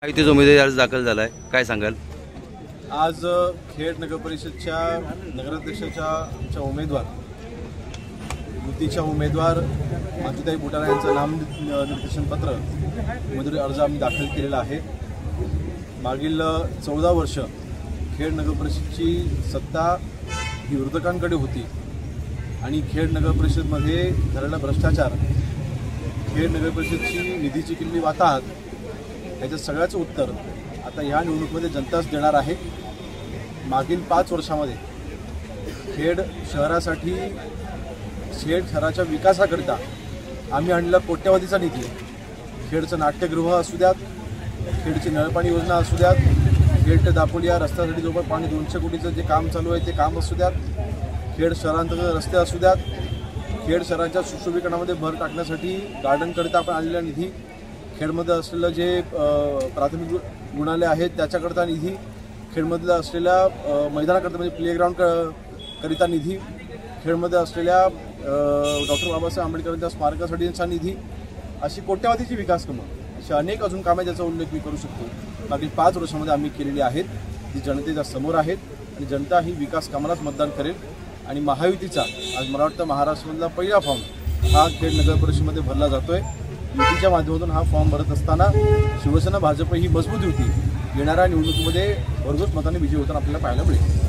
महायुतीचा उमेदवारी अर्ज दाखल झालाय, काय सांगाल? आज खेड नगर परिषदच्या नगराध्यक्षाच्या आमच्या उमेदवार युतीच्या उमेदवार मातुताई बुटारा यांचं नामनिर्देशन पत्र उमेदवारी अर्ज आम्ही दाखल केलेला आहे। मागील 14 वर्ष खेड नगर परिषदची सत्ता ही विरोधकांकडे होती आणि खेड नगर परिषदमध्ये झालेला भ्रष्टाचार, खेड नगर परिषदची निधीची किल्ली वाताहत, याचं सगळ्याचं उत्तर आता ह्या निवडणुकीमध्ये जनताच देणार आहे। मागील 5 वर्षामध्ये खेड शहरासाठी, खेड शहराच्या विकासाकरिता आम्ही आणलेला कोट्यवधीचा निधी, खेडचं नाट्यगृह असू द्यात, खेडची नळपाणी योजना असू द्यात, खेड ते दापोली या रस्त्यासाठी जवळपास 200 कोटीचं जे काम चालू आहे ते काम असू द्यात, खेड शहरांतर्गत रस्ते असू द्यात, खेड शहराच्या सुशोभीकरणामध्ये भर टाकण्यासाठी गार्डनकरिता आपण आणलेला निधी, खेडमध्ये असलेलं जे प्राथमिक रुग्णालय आहेत त्याच्याकरता निधी, खेडमधलं असलेल्या मैदानाकरता म्हणजे प्लेग्राऊंड करिता निधी, खेडमध्ये असलेल्या डॉक्टर बाबासाहेब आंबेडकरांच्या स्मारकासाठीचा निधी, अशी कोट्यवधीची विकास कामं, अशी अनेक अजून कामं ज्याचा उल्लेख मी करू शकतो मागील 5 वर्षामध्ये आम्ही केलेली आहेत, जी जनतेच्या समोर आहेत आणि जनता ही विकास कामालाच मतदान करेल। आणि महायुतीचा आज मला वाटतं महाराष्ट्रामधला पहिला फॉर्म हा खेड नगर परिषदेमध्ये भरला जातोय। युतीच्या माध्यमातून हा फॉर्म भरत असताना शिवसेना भाजप ही मजबूत युती येणाऱ्या निवडणुकीमध्ये भरघोस मताने विजयी होताना आपल्याला पाहायला मिळेल।